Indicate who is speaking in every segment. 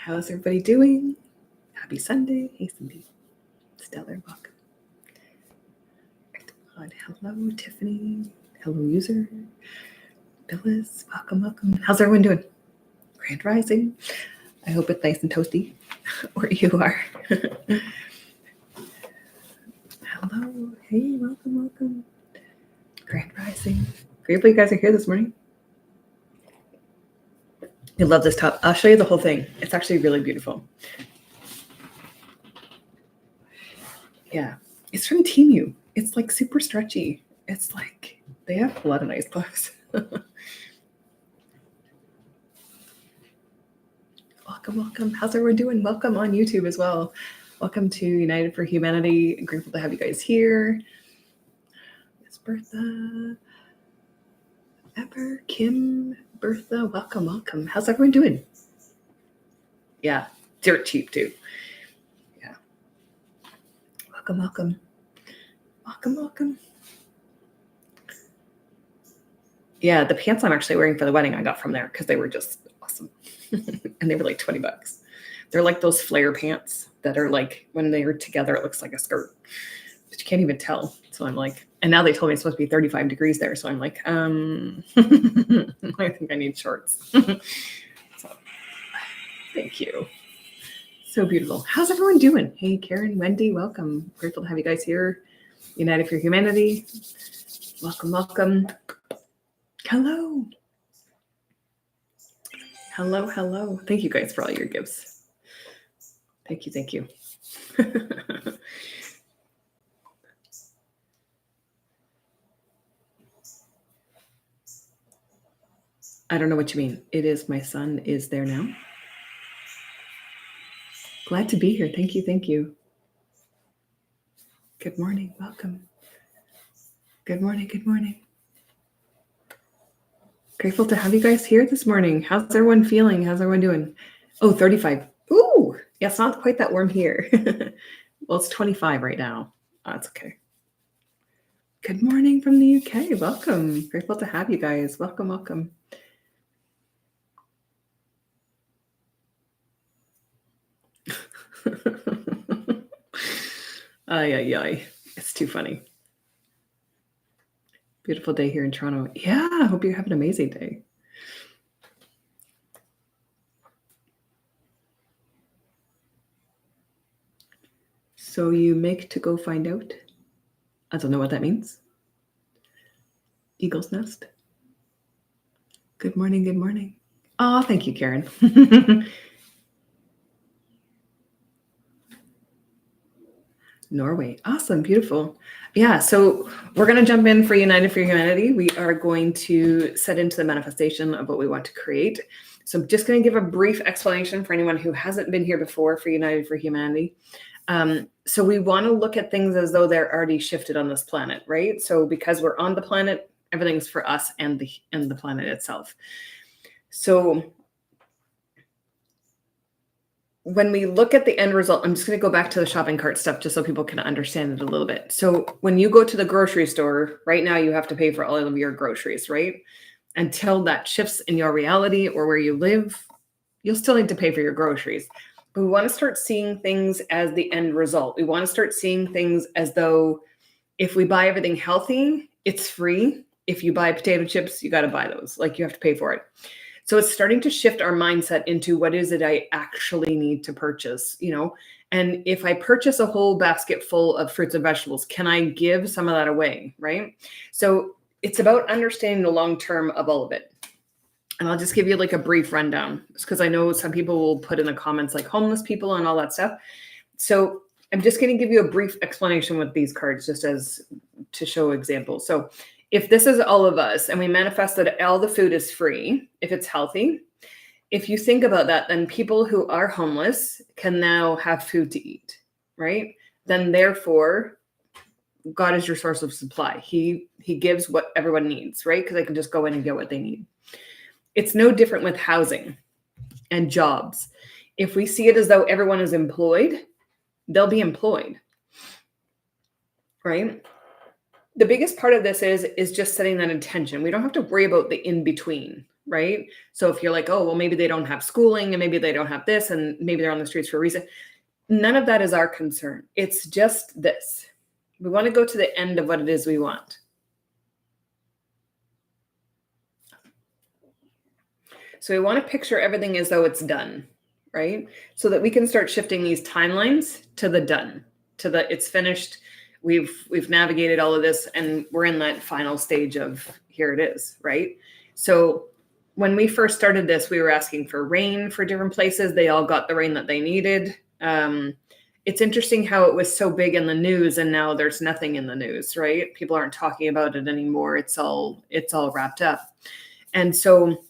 Speaker 1: How's everybody doing? Happy Sunday. Hey, Cindy. Stellar, welcome. Hello, Tiffany. Hello, user. Billis, welcome. How's everyone doing? Grand Rising. I hope it's nice and toasty where you are. Hello. Hey, welcome. Grand Rising. Grateful you guys are here this morning. I love this top. I'll show you the whole thing. It's actually really beautiful. Yeah, it's from Temu. It's like super stretchy. It's like they have a lot of nice clothes. Welcome. How's everyone doing? Welcome on YouTube as well. Welcome to United for Humanity. I'm grateful to have you guys here. Miss Bertha, Ever, Kim, Bertha, welcome. How's everyone doing? Yeah, dirt cheap too. Yeah. Welcome. Yeah, the pants I'm actually wearing for the wedding I got from there because they were just awesome. And they were like $20. They're like those flare pants that are like, when they are together, it looks like a skirt, but you can't even tell. So I'm like, and now they told me it's supposed to be 35 degrees there. So I'm like, I think I need shorts. So thank you. So beautiful. How's everyone doing? Hey, Karen, Wendy, welcome. Grateful to have you guys here. United for Humanity. Welcome. Hello. Thank you guys for all your gifts. Thank you. I don't know what you mean. It is my son is there now. Glad to be here. Thank you. Good morning. Welcome. Good morning. Grateful to have you guys here this morning. How's everyone feeling? How's everyone doing? Oh, 35. Ooh, yeah, it's not quite that warm here. Well, it's 25 right now. Oh, that's okay. Good morning from the UK. Welcome. Grateful to have you guys. Welcome. Ay. It's too funny. Beautiful day here in Toronto. Yeah, I hope you have an amazing day. So you make to go find out? I don't know what that means. Eagle's nest. Good morning. Oh, thank you, Karen. Norway. Awesome. Beautiful. Yeah. So we're going to jump in for United for Humanity. We are going to set into the manifestation of what we want to create. So I'm just going to give a brief explanation for anyone who hasn't been here before for United for Humanity. So we want to look at things as though they're already shifted on this planet, right? So because we're on the planet, everything's for us and the planet itself. So when we look at the end result, I'm just going to go back to the shopping cart stuff just so people can understand it a little bit. So when you go to the grocery store, right now you have to pay for all of your groceries, right? Until that shifts in your reality or where you live, you'll still need to pay for your groceries. But we want to start seeing things as the end result. We want to start seeing things as though if we buy everything healthy, it's free. If you buy potato chips, you got to buy those. Like you have to pay for it. So it's starting to shift our mindset into what is it I actually need to purchase, and if I purchase a whole basket full of fruits and vegetables, can I give some of that away, right? So it's about understanding the long term of all of it. And I'll just give you like a brief rundown because I know some people will put in the comments like homeless people and all that stuff. So I'm just going to give you a brief explanation with these cards just as to show examples. So if this is all of us and we manifest that all the food is free, if it's healthy, if you think about that, then people who are homeless can now have food to eat, right? Then therefore, God is your source of supply. He gives what everyone needs, right? Because they can just go in and get what they need. It's no different with housing and jobs. If we see it as though everyone is employed, they'll be employed, right? The biggest part of this is just setting that intention. We don't have to worry about the in-between, right? So if you're like, oh, well, maybe they don't have schooling and maybe they don't have this and maybe they're on the streets for a reason. None of that is our concern. It's just this. We want to go to the end of what it is we want. So we want to picture everything as though it's done, right? So that we can start shifting these timelines to the done, to the it's finished. We've navigated all of this and we're in that final stage of here it is, right? So when we first started this, we were asking for rain for different places. They all got the rain that they needed. It's interesting how it was so big in the news and now there's nothing in the news, right? People aren't talking about it anymore. It's all wrapped up. And so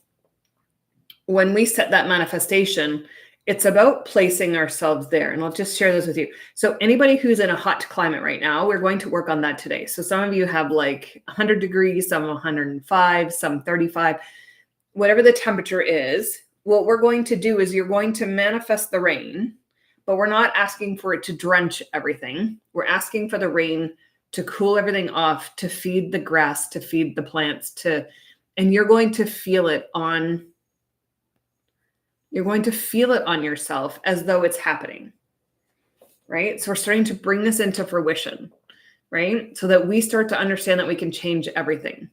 Speaker 1: when we set that manifestation, it's about placing ourselves there. And I'll just share this with you. So anybody who's in a hot climate right now, we're going to work on that today. So some of you have like 100 degrees, some 105, some 35, whatever the temperature is. What we're going to do is you're going to manifest the rain, but we're not asking for it to drench everything. We're asking for the rain to cool everything off, to feed the grass, to feed the plants, and you're going to feel it on yourself as though it's happening, right? So we're starting to bring this into fruition, right? So that we start to understand that we can change everything.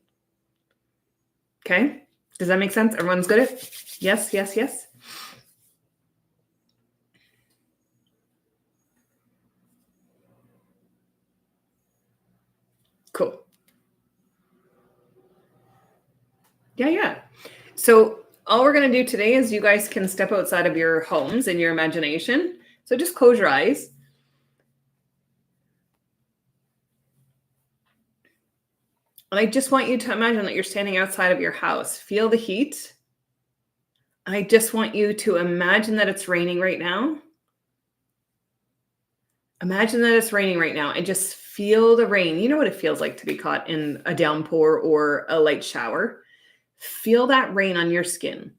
Speaker 1: Okay? Does that make sense? Everyone's good at it? Yes, yes, yes. Cool. Yeah. So all we're going to do today is you guys can step outside of your homes in your imagination. So just close your eyes. And I just want you to imagine that you're standing outside of your house. Feel the heat. I just want you to imagine that it's raining right now. Imagine that it's raining right now and just feel the rain. You know what it feels like to be caught in a downpour or a light shower. Feel that rain on your skin.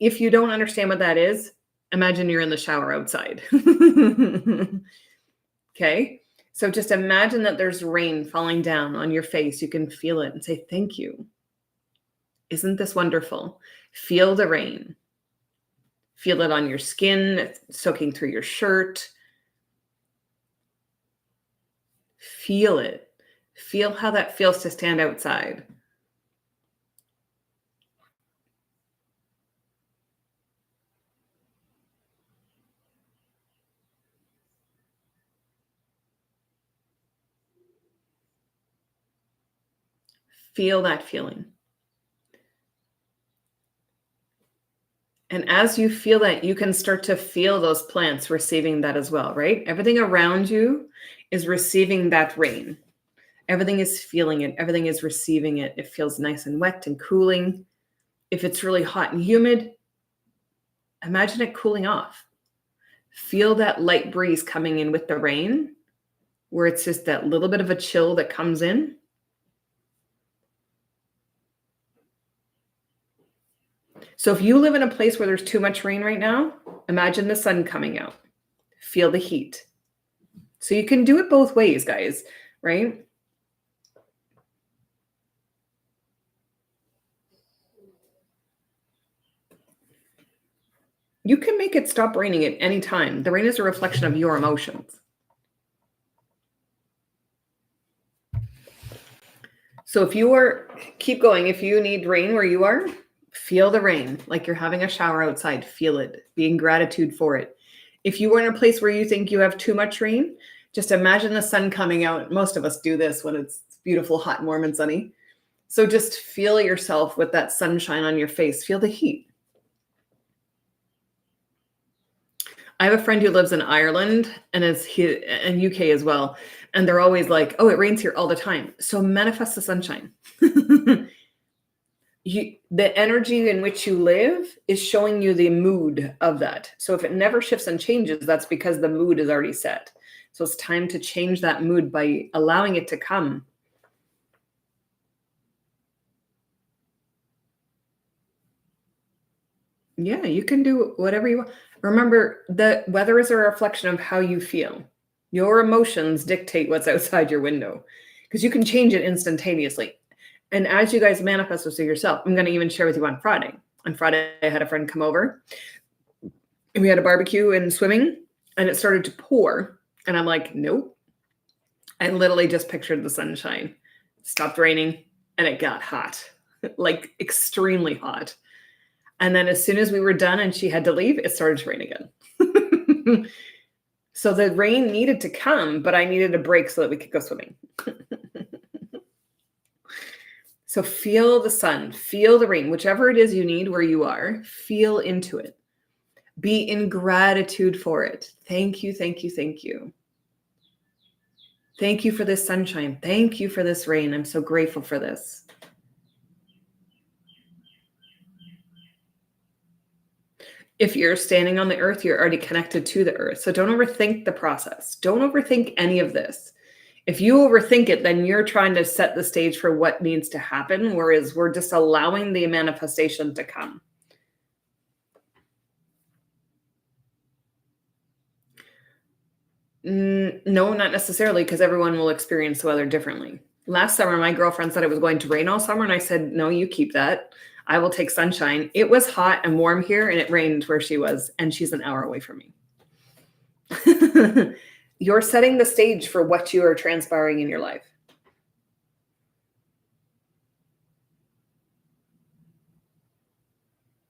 Speaker 1: If you don't understand what that is, imagine you're in the shower outside. Okay? So just imagine that there's rain falling down on your face. You can feel it and say, thank you. Isn't this wonderful? Feel the rain. Feel it on your skin, soaking through your shirt. Feel it. Feel how that feels to stand outside. Feel that feeling. And as you feel that, you can start to feel those plants receiving that as well, right? Everything around you is receiving that rain. Everything is feeling it. Everything is receiving it. It feels nice and wet and cooling. If it's really hot and humid, imagine it cooling off. Feel that light breeze coming in with the rain, where it's just that little bit of a chill that comes in. So if you live in a place where there's too much rain right now, imagine the sun coming out. Feel the heat. So you can do it both ways, guys, right? You can make it stop raining at any time. The rain is a reflection of your emotions. So keep going. If you need rain where you are, feel the rain like you're having a shower outside. Feel it, be in gratitude for it. If you are in a place where you think you have too much rain, just imagine the sun coming out. Most of us do this when it's beautiful, hot, warm, and sunny. So just feel yourself with that sunshine on your face. Feel the heat. I have a friend who lives in Ireland and and UK as well. And they're always like, oh, it rains here all the time. So manifest the sunshine. The energy in which you live is showing you the mood of that. So if it never shifts and changes, that's because the mood is already set. So it's time to change that mood by allowing it to come. Yeah, you can do whatever you want. Remember, the weather is a reflection of how you feel. Your emotions dictate what's outside your window because you can change it instantaneously. And as you guys manifest this to yourself, I'm going to even share with you on Friday. On Friday, I had a friend come over and we had a barbecue and swimming, and it started to pour. And I'm like, nope. I literally just pictured the sunshine. Stopped raining and it got hot, like extremely hot. And then as soon as we were done and she had to leave, it started to rain again. So the rain needed to come, but I needed a break so that we could go swimming. So feel the sun, feel the rain, whichever it is you need where you are, feel into it. Be in gratitude for it. Thank you, thank you, thank you. Thank you for this sunshine. Thank you for this rain. I'm so grateful for this. If you're standing on the earth, you're already connected to the earth. So don't overthink the process. Don't overthink any of this. If you overthink it, then you're trying to set the stage for what needs to happen, whereas we're just allowing the manifestation to come. No, not necessarily, because everyone will experience the weather differently. Last summer, my girlfriend said it was going to rain all summer, and I said, no, you keep that. I will take sunshine. It was hot and warm here, and it rained where she was, and she's an hour away from me. You're setting the stage for what you are transpiring in your life.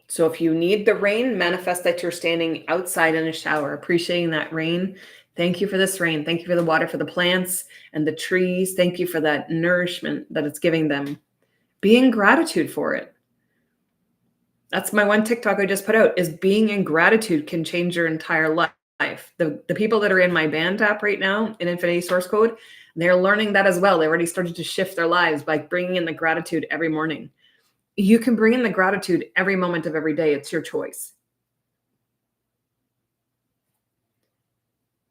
Speaker 1: So if you need the rain, manifest that you're standing outside in a shower, appreciating that rain. Thank you for this rain. Thank you for the water for the plants and the trees. Thank you for that nourishment that it's giving them. Be in gratitude for it. That's my one TikTok I just put out, is being in gratitude can change your entire life. The people that are in my band app right now in Infinity Source Code, they're learning that as well. They already started to shift their lives by bringing in the gratitude every morning. You can bring in the gratitude every moment of every day. It's your choice.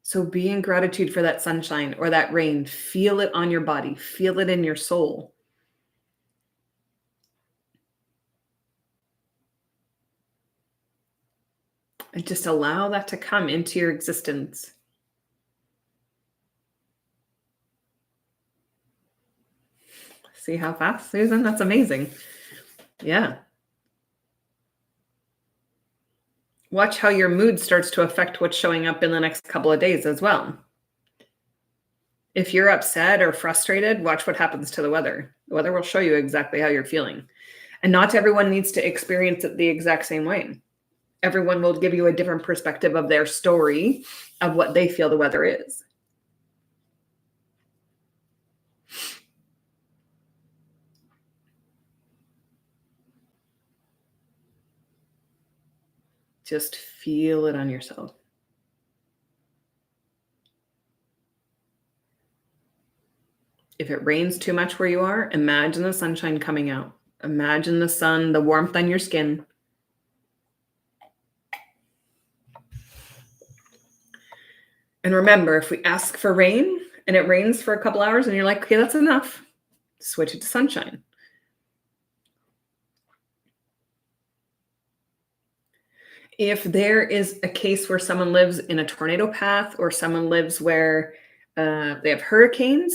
Speaker 1: So be in gratitude for that sunshine or that rain. Feel it on your body. Feel it in your soul. And just allow that to come into your existence. See how fast, Susan? That's amazing. Yeah. Watch how your mood starts to affect what's showing up in the next couple of days as well. If you're upset or frustrated, watch what happens to the weather. The weather will show you exactly how you're feeling. And not everyone needs to experience it the exact same way. Everyone will give you a different perspective of their story of what they feel the weather is. Just feel it on yourself. If it rains too much where you are, imagine the sunshine coming out. Imagine the sun, the warmth on your skin. And remember, if we ask for rain and it rains for a couple hours and you're like, okay, that's enough, switch it to sunshine. If there is a case where someone lives in a tornado path or someone lives where they have hurricanes,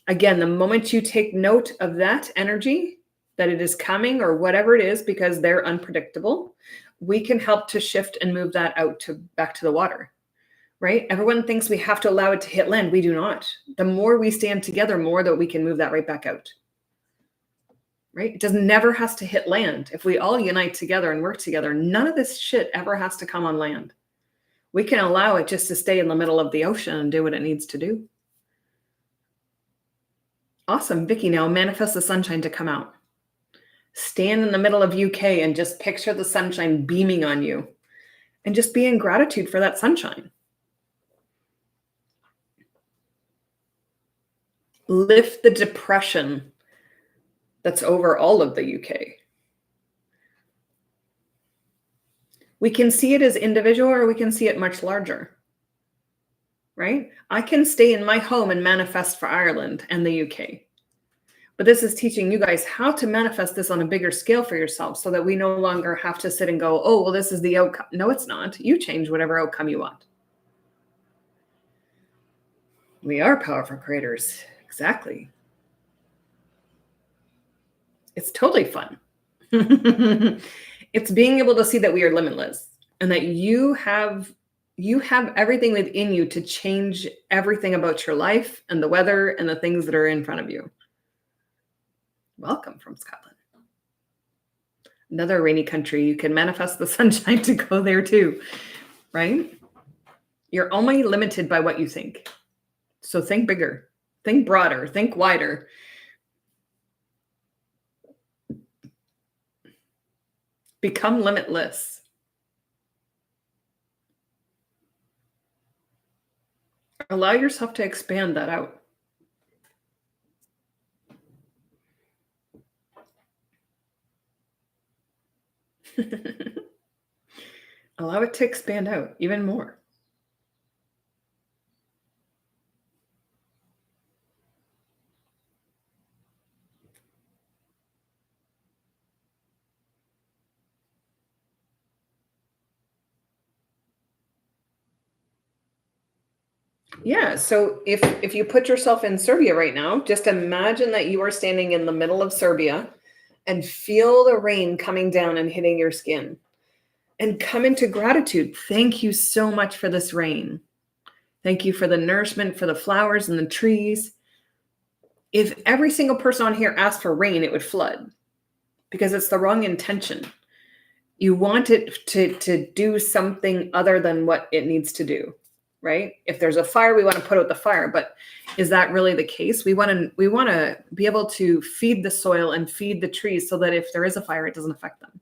Speaker 1: again, the moment you take note of that energy, that it is coming or whatever it is, because they're unpredictable, we can help to shift and move that out to back to the water, right? Everyone thinks we have to allow it to hit land. We do not. The more we stand together, more that we can move that right back out. Right? It doesn't never has to hit land. If we all unite together and work together, none of this shit ever has to come on land. We can allow it just to stay in the middle of the ocean and do what it needs to do. Awesome. Vicky, now manifest the sunshine to come out. Stand in the middle of UK and just picture the sunshine beaming on you and just be in gratitude for that sunshine. Lift the depression that's over all of the UK. We can see it as individual or we can see it much larger, right? I can stay in my home and manifest for Ireland and the UK. But this is teaching you guys how to manifest this on a bigger scale for yourself so that we no longer have to sit and go, oh, well, this is the outcome. No, it's not. You change whatever outcome you want. We are powerful creators. Exactly. It's totally fun. It's being able to see that we are limitless and that you have everything within you to change everything about your life and the weather and the things that are in front of you. Welcome from Scotland. Another rainy country. You can manifest the sunshine to go there too, right? You're only limited by what you think. So think bigger, think broader, think wider. Become limitless. Allow yourself to expand that out. Allow it to expand out even more. Yeah, so if you put yourself in Serbia right now, just imagine that you are standing in the middle of Serbia and feel the rain coming down and hitting your skin. And come into gratitude. Thank you so much for this rain. Thank you for the nourishment, for the flowers and the trees. If every single person on here asked for rain, it would flood because it's the wrong intention. You want it to do something other than what it needs to do, right? If there's a fire, we want to put out the fire, but is that really the case? We want to be able to feed the soil and feed the trees so that if there is a fire, it doesn't affect them.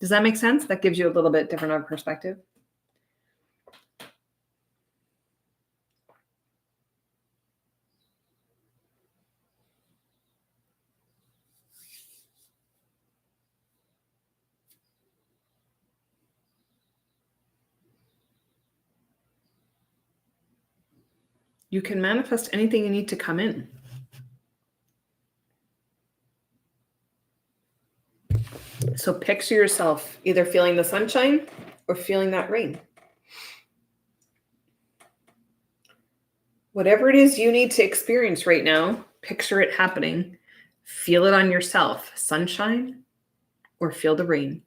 Speaker 1: Does that make sense? That gives you a little bit different of a perspective. You can manifest anything you need to come in. So picture yourself either feeling the sunshine or feeling that rain. Whatever it is you need to experience right now, picture it happening. Feel it on yourself, sunshine or feel the rain.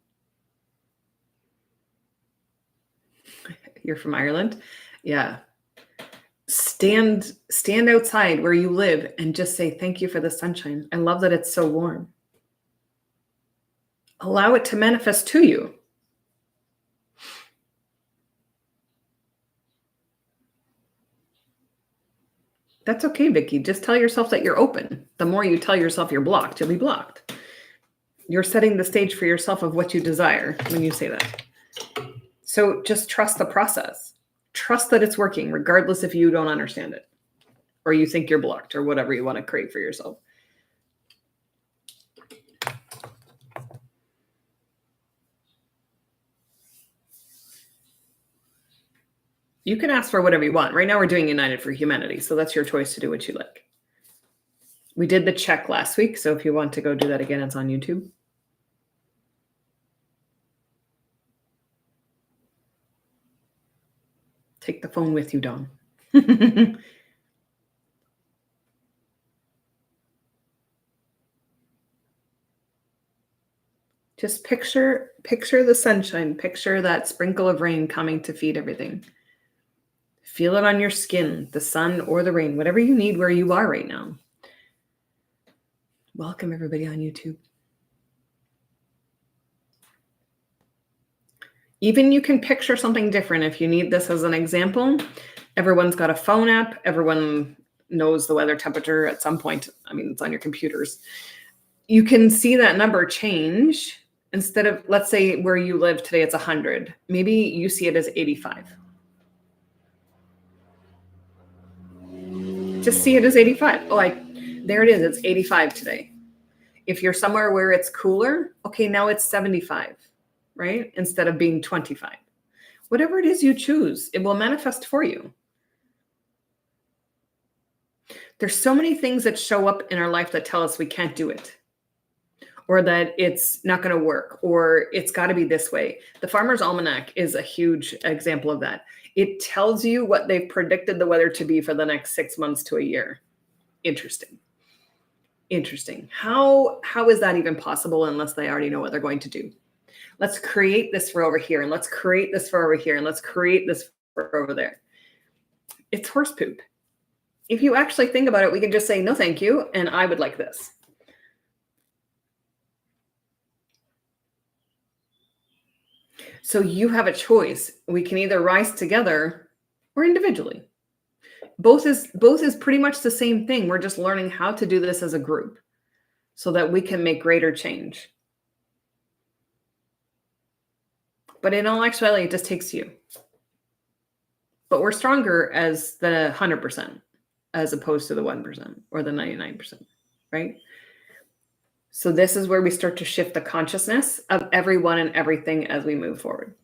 Speaker 1: You're from Ireland? Yeah. Stand outside where you live and just say, thank you for the sunshine. I love that it's so warm. Allow it to manifest to you. That's okay, Vicky. Just tell yourself that you're open. The more you tell yourself you're blocked, you'll be blocked. You're setting the stage for yourself of what you desire when you say that. So just trust the process. Trust that it's working, regardless if you don't understand it or you think you're blocked or whatever you want to create for yourself. You can ask for whatever you want. Right now we're doing United for Humanity, so that's your choice to do what you like. We did the check last week, so if you want to go do that again, it's on YouTube. Take the phone with you, Dawn. Just picture the sunshine. Picture that sprinkle of rain coming to feed everything. Feel it on your skin, the sun or the rain, whatever you need where you are right now. Welcome, everybody on YouTube. Even you can picture something different if you need this as an example. Everyone's got a phone app. Everyone knows the weather temperature at some point. I mean, it's on your computers. You can see that number change. Instead of, let's say where you live today, it's 100. Maybe you see it as 85. Just see it as 85. Oh, there it is. It's 85 today. If you're somewhere where it's cooler, okay, now it's 75, right? Instead of being 25. Whatever it is you choose, it will manifest for you. There's so many things that show up in our life that tell us we can't do it, or that it's not going to work, or it's got to be this way. The Farmer's Almanac is a huge example of that. It tells you what they've predicted the weather to be for the next 6 months to a year. Interesting. How is that even possible unless they already know what they're going to do? Let's create this for over here, and let's create this for over here, and let's create this for over there. It's horse poop. If you actually think about it, we can just say, no, thank you, and I would like this. So you have a choice. We can either rise together or individually. Both is pretty much the same thing. We're just learning how to do this as a group so that we can make greater change. But in all actuality, it just takes you. But we're stronger as the 100% as opposed to the 1% or the 99%, right? So this is where we start to shift the consciousness of everyone and everything as we move forward.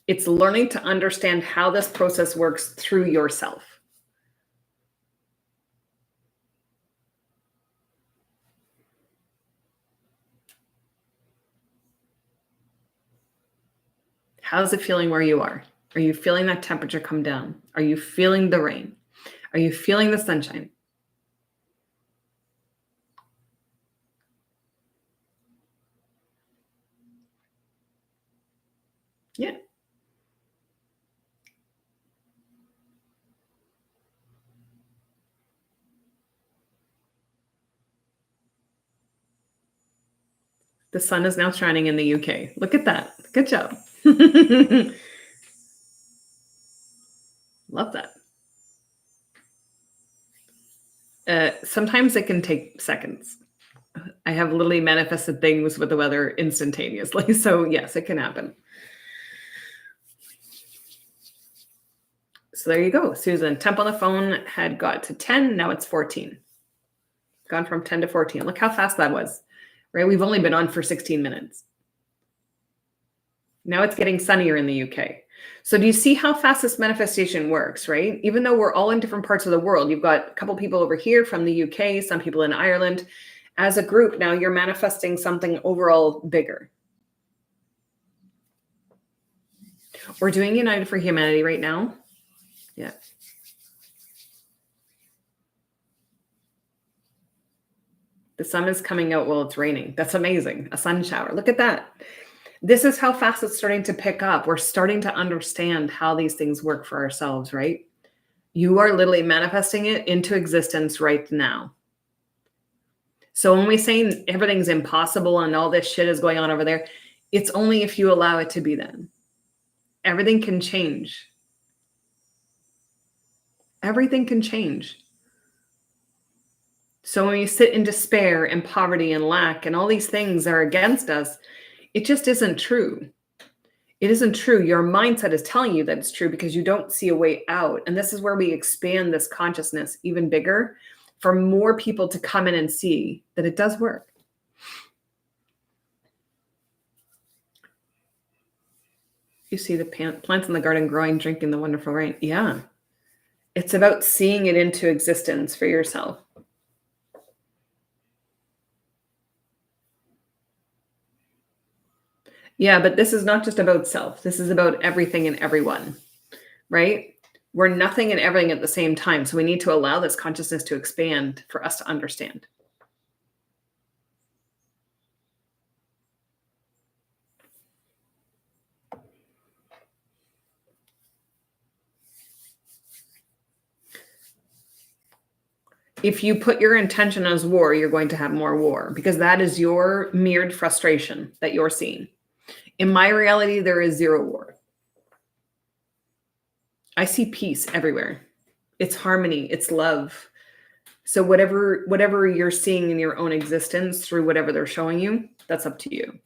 Speaker 1: It's learning to understand how this process works through yourself. How's it feeling where you are? Are you feeling that temperature come down? Are you feeling the rain? Are you feeling the sunshine? Yeah. The sun is now shining in the UK. Look at that. Good job. Love that. Sometimes it can take seconds. I have literally manifested things with the weather instantaneously. So yes, it can happen. So there you go. Susan, temp on the phone had got to 10. Now it's 14. Gone from 10 to 14. Look how fast that was, right? We've only been on for 16 minutes. Now it's getting sunnier in the UK. So do you see how fast this manifestation works, right? Even though we're all in different parts of the world, you've got a couple people over here from the UK, some people in Ireland. As a group, now you're manifesting something overall bigger. We're doing United for Humanity right now. Yeah. The sun is coming out while it's raining. That's amazing. A sun shower. Look at that. This is how fast it's starting to pick up. We're starting to understand how these things work for ourselves, right? You are literally manifesting it into existence right now. So when we say everything's impossible and all this shit is going on over there, it's only if you allow it to be then. Everything can change. Everything can change. So when we sit in despair and poverty and lack and all these things are against us, it just isn't true. It isn't true. Your mindset is telling you that it's true because you don't see a way out. And this is where we expand this consciousness even bigger for more people to come in and see that it does work. You see the plants in the garden growing, drinking the wonderful rain. Yeah. It's about seeing it into existence for yourself. Yeah, but this is not just about self. This is about everything and everyone, right? We're nothing and everything at the same time. So we need to allow this consciousness to expand for us to understand. If you put your intention as war, you're going to have more war because that is your mirrored frustration that you're seeing. In my reality, there is zero war. I see peace everywhere. It's harmony, it's love. So whatever you're seeing in your own existence through whatever they're showing you, that's up to you.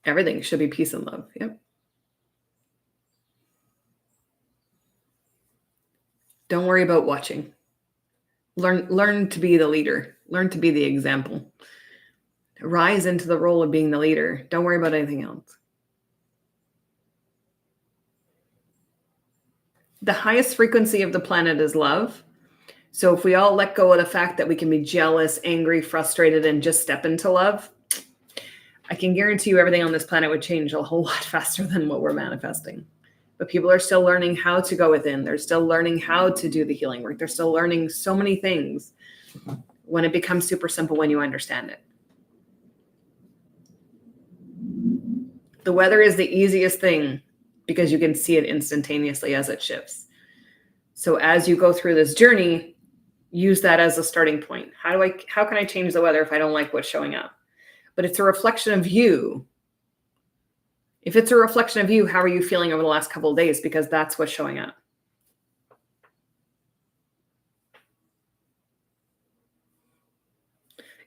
Speaker 1: Everything should be peace and love. Yep. Don't worry about watching. Learn to be the leader. Learn to be the example. Rise into the role of being the leader. Don't worry about anything else. The highest frequency of the planet is love. So if we all let go of the fact that we can be jealous, angry, frustrated, and just step into love, I can guarantee you everything on this planet would change a whole lot faster than what we're manifesting. But people are still learning how to go within. They're still learning how to do the healing work. They're still learning so many things. when it becomes super simple when you understand it. The weather is the easiest thing because you can see it instantaneously as it shifts. So as you go through this journey, use that as a starting point. How can I change the weather if I don't like what's showing up? But it's a reflection of you. If it's a reflection of you, how are you feeling over the last couple of days? Because that's what's showing up.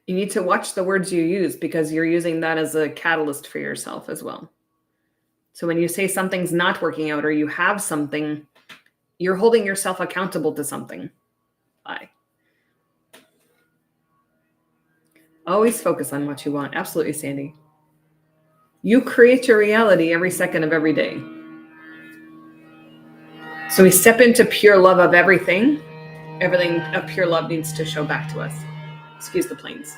Speaker 1: You need to watch the words you use because you're using that as a catalyst for yourself as well. So when you say something's not working out or you have something, you're holding yourself accountable to something. Bye. Always focus on what you want. Absolutely, Sandy. You create your reality every second of every day. So we step into pure love of everything. Everything of pure love needs to show back to us. Excuse the planes.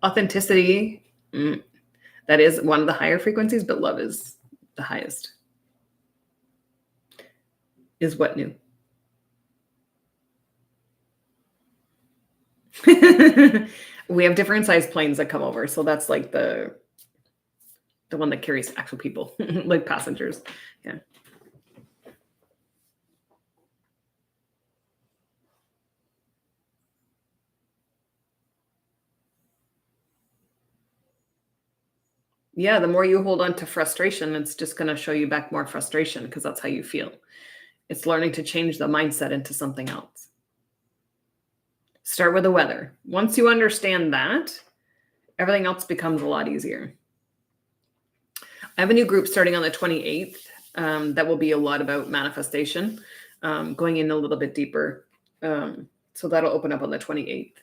Speaker 1: Authenticity, that is one of the higher frequencies, but love is the highest. Is what new? We have different size planes that come over, so that's like the one that carries actual people, like passengers. Yeah. Yeah, the more you hold on to frustration, it's just going to show you back more frustration because that's how you feel. It's learning to change the mindset into something else. Start with the weather. Once you understand that, everything else becomes a lot easier. I have a new group starting on the 28th that will be a lot about manifestation, going in a little bit deeper. So that'll open up on the 28th.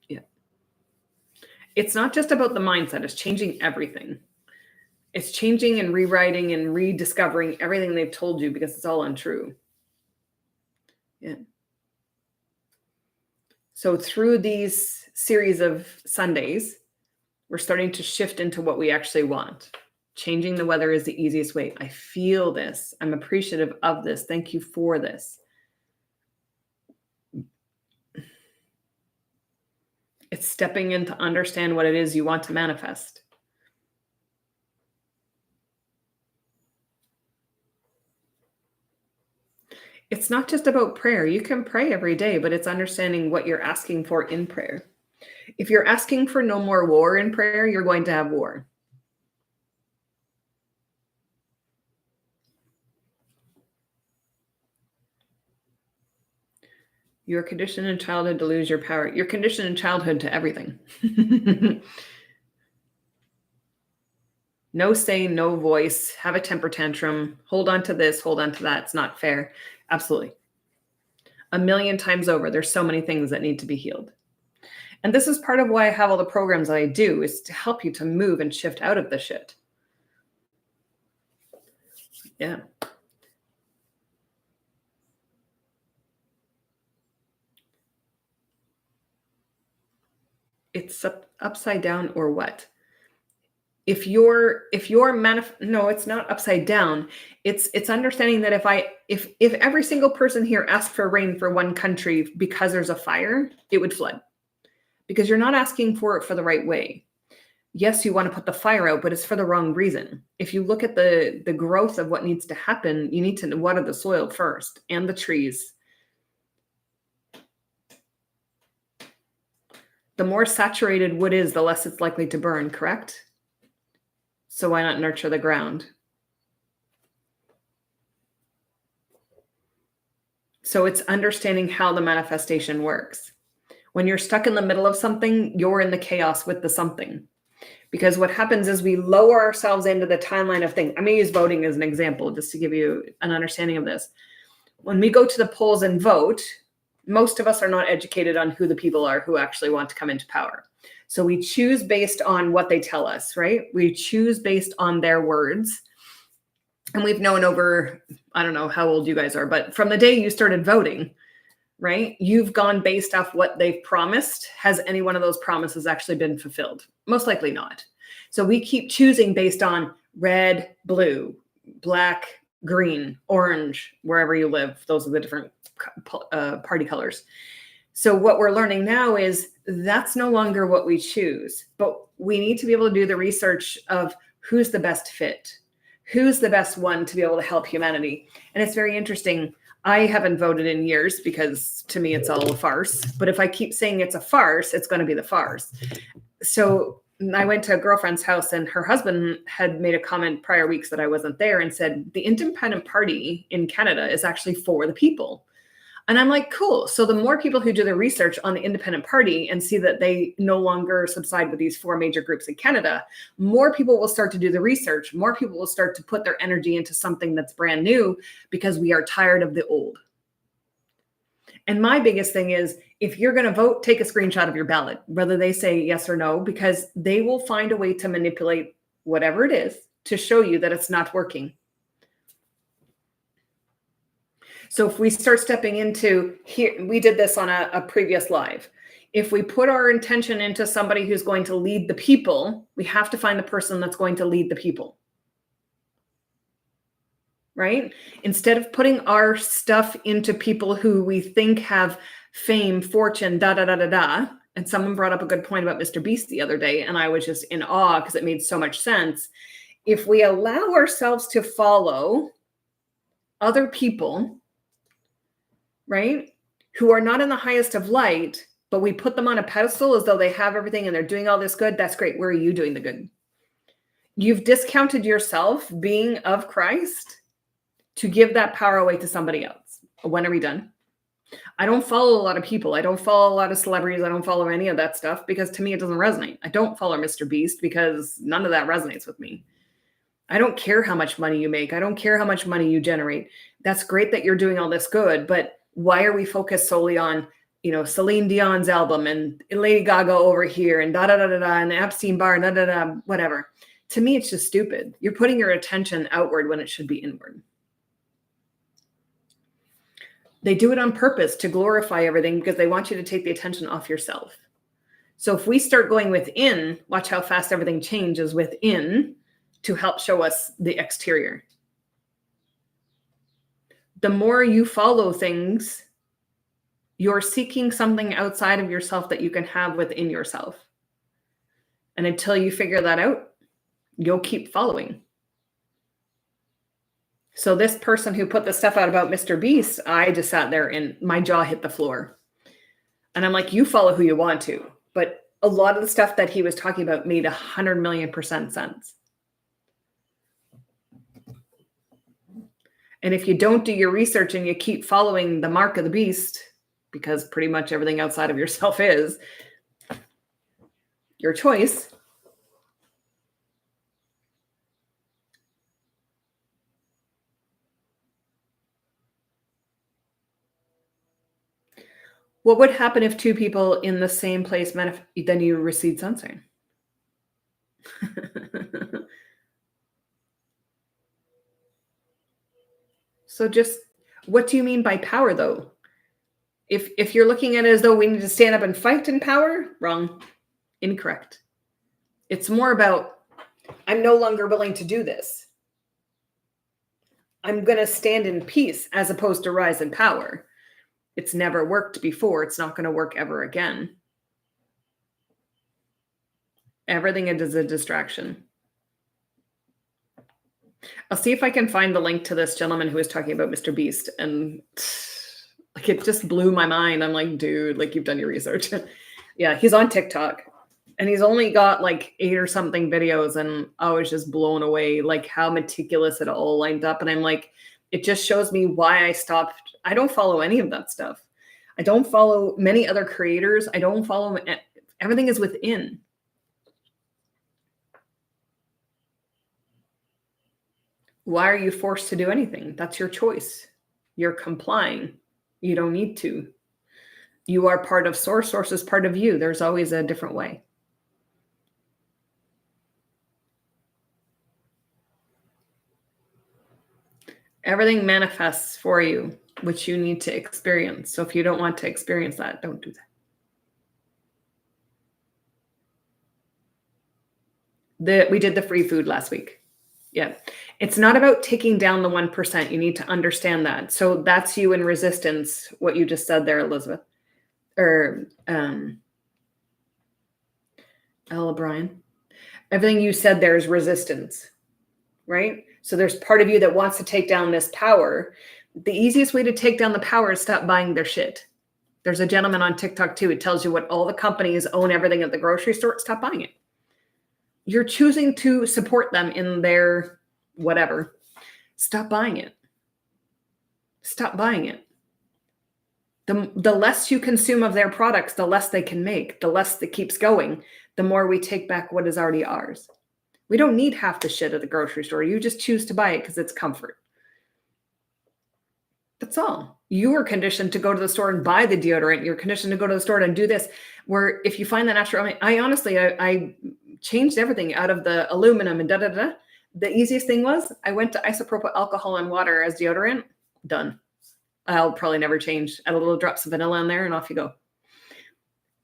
Speaker 1: Yeah. It's not just about the mindset. It's changing everything. It's changing and rewriting and rediscovering everything they've told you because it's all untrue. Yeah. So through these series of Sundays, we're starting to shift into what we actually want. Changing the weather is the easiest way. I feel this. I'm appreciative of this. Thank you for this. It's stepping in to understand what it is you want to manifest. It's not just about prayer. You can pray every day, but it's understanding what you're asking for in prayer. If you're asking for no more war in prayer, you're going to have war. You're conditioned in childhood to lose your power. You're conditioned in childhood to everything. No say, no voice, have a temper tantrum, hold on to this, hold on to that. It's not fair. Absolutely. A million times over, there's so many things that need to be healed. And this is part of why I have all the programs that I do, is to help you to move and shift out of the shit. Yeah. It's upside down or what? If you're no, it's not upside down. It's understanding that if every single person here asked for rain for one country because there's a fire, it would flood. Because you're not asking for it for the right way. Yes, you want to put the fire out, but it's for the wrong reason. If you look at the growth of what needs to happen, you need to water the soil first and the trees. The more saturated wood is, the less it's likely to burn, correct? So why not nurture the ground? So it's understanding how the manifestation works. When you're stuck in the middle of something, you're in the chaos with the something. Because what happens is we lower ourselves into the timeline of things. I'm going to use voting as an example, just to give you an understanding of this. When we go to the polls and vote, most of us are not educated on who the people are who actually want to come into power. So we choose based on what they tell us, right? We choose based on their words. And we've known over, I don't know how old you guys are, but from the day you started voting, right? You've gone based off what they've promised. Has any one of those promises actually been fulfilled? Most likely not. So we keep choosing based on red, blue, black, green, orange, wherever you live. Those are the different party colors. So what we're learning now is that's no longer what we choose, but we need to be able to do the research of who's the best fit, who's the best one to be able to help humanity. And it's very interesting. I haven't voted in years because to me it's all a farce. But if I keep saying it's a farce, it's going to be the farce. So I went to a girlfriend's house and her husband had made a comment prior weeks that I wasn't there and said, the Independent Party in Canada is actually for the people. And I'm like, cool. So the more people who do the research on the Independent Party and see that they no longer subside with these four major groups in Canada, more people will start to do the research. More people will start to put their energy into something that's brand new because we are tired of the old. And my biggest thing is, if you're going to vote, take a screenshot of your ballot, whether they say yes or no, because they will find a way to manipulate whatever it is to show you that it's not working. So if we start stepping into here, we did this on a previous live. If we put our intention into somebody who's going to lead the people, we have to find the person that's going to lead the people. Right? Instead of putting our stuff into people who we think have fame, fortune, da, da, da, da, da. And someone brought up a good point about Mr. Beast the other day, and I was just in awe because it made so much sense. If we allow ourselves to follow other people, right, who are not in the highest of light, but we put them on a pedestal as though they have everything and they're doing all this good, that's great. Where are you doing the good? You've discounted yourself being of Christ to give that power away to somebody else. When are we done? I don't follow a lot of people. I don't follow a lot of celebrities. I don't follow any of that stuff because to me, it doesn't resonate. I don't follow Mr. Beast because none of that resonates with me. I don't care how much money you make. I don't care how much money you generate. That's great that you're doing all this good, but why are we focused solely on, Celine Dion's album and Lady Gaga over here and da da da da da and the Epstein bar, da da da, whatever? To me, it's just stupid. You're putting your attention outward when it should be inward. They do it on purpose to glorify everything because they want you to take the attention off yourself. So if we start going within, watch how fast everything changes within to help show us the exterior. The more you follow things, you're seeking something outside of yourself that you can have within yourself. And until you figure that out, you'll keep following. So this person who put the stuff out about Mr. Beast, I just sat there and my jaw hit the floor. And I'm like, you follow who you want to. But a lot of the stuff that he was talking about made 100,000,000% sense. And if you don't do your research and you keep following the mark of the beast, because pretty much everything outside of yourself is your choice, what would happen if two people in the same place then you recede sunshine? So just what do you mean by power, though? If you're looking at it as though we need to stand up and fight in power, wrong, incorrect. It's more about, I'm no longer willing to do this. I'm going to stand in peace as opposed to rise in power. It's never worked before. It's not going to work ever again. Everything is a distraction. I'll see if I can find the link to this gentleman who was talking about Mr. Beast. And like, it just blew my mind. I'm like, dude, like, you've done your research. Yeah, he's on TikTok. And he's only got like 8 or something videos. And I was just blown away, like how meticulous it all lined up. And I'm like, it just shows me why I stopped. I don't follow any of that stuff. I don't follow many other creators. I don't follow, everything is within. Why are you forced to do anything? That's your choice. You're complying. You don't need to. You are part of source. Source is part of you. There's always a different way. Everything manifests for you. which you need to experience. So if you don't want to experience that, don't do that. We did the free food last week. Yeah. It's not about taking down the 1%. You need to understand that. So that's you in resistance, what you just said there, Elizabeth. Or Ella Bryan. Everything you said there is resistance, right? So there's part of you that wants to take down this power. The easiest way to take down the power is stop buying their shit. There's a gentleman on TikTok too. It tells you what all the companies own everything at the grocery store. Stop buying it. You're choosing to support them in their whatever. Stop buying it. Stop buying it. The less you consume of their products, the less they can make, the less that keeps going, the more we take back what is already ours. We don't need half the shit at the grocery store. You just choose to buy it because it's comfort. That's all. You were conditioned to go to the store and buy the deodorant. You're conditioned to go to the store and do this. Where if you find the natural, I honestly, I changed everything out of the aluminum and da-da-da. The easiest thing was I went to isopropyl alcohol and water as deodorant. Done. I'll probably never change. Add a little drops of vanilla in there and off you go.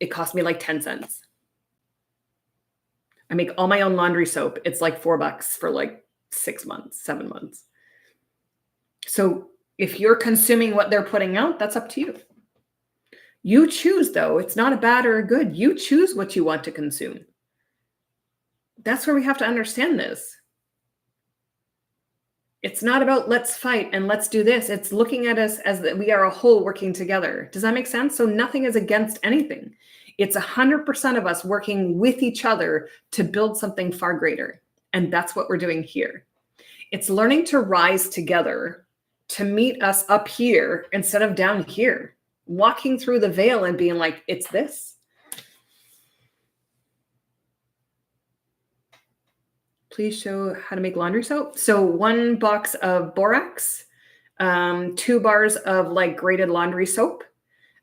Speaker 1: It cost me like 10 cents. I make all my own laundry soap. It's like $4 for like 6 months, 7 months. So if you're consuming what they're putting out, that's up to you. You choose though. It's not a bad or a good. You choose what you want to consume. That's where we have to understand this. It's not about let's fight and let's do this. It's looking at us as that we are a whole working together. Does that make sense? So nothing is against anything. It's 100% of us working with each other to build something far greater. And that's what we're doing here. It's learning to rise together to meet us up here instead of down here, walking through the veil and being like, it's this. Please show how to make laundry soap. So 1 box of borax, 2 bars of like grated laundry soap,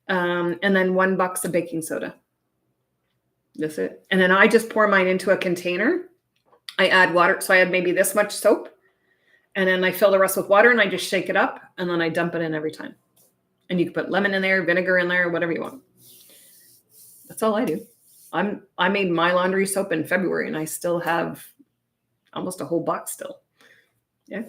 Speaker 1: and then 1 box of baking soda. That's it. And then I just pour mine into a container. I add water. So I add maybe this much soap, and then I fill the rest with water and I just shake it up and then I dump it in every time. And you can put lemon in there, vinegar in there, whatever you want. That's all I do. I made my laundry soap in February and I still have almost a whole box still. Yeah.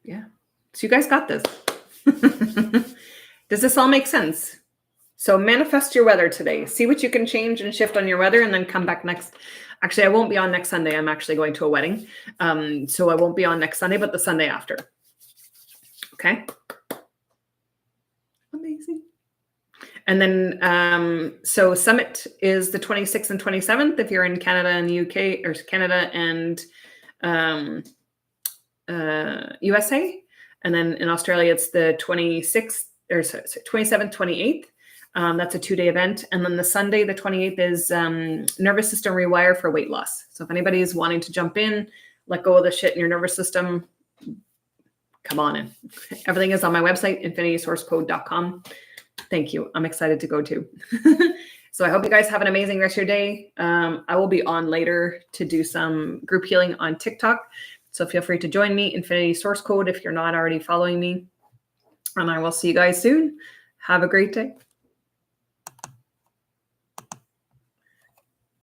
Speaker 1: Yeah. So you guys got this. Does this all make sense? So manifest your weather today. See what you can change and shift on your weather and then come back next. Actually, I won't be on next Sunday. I'm actually going to a wedding. So I won't be on next Sunday, but the Sunday after. Okay. Amazing. And then, so Summit is the 26th and 27th if you're in Canada and the UK, or Canada and USA. And then in Australia, it's the 26th, or sorry, 27th, 28th. That's a 2-day event. And then the Sunday, the 28th, is Nervous System Rewire for weight loss. So if anybody is wanting to jump in, let go of the shit in your nervous system, come on in. Everything is on my website, infinitysourcecode.com. Thank you. I'm excited to go too. So I hope you guys have an amazing rest of your day. I will be on later to do some group healing on TikTok. So feel free to join me, Infinity Source Code, if you're not already following me. And I will see you guys soon. Have a great day.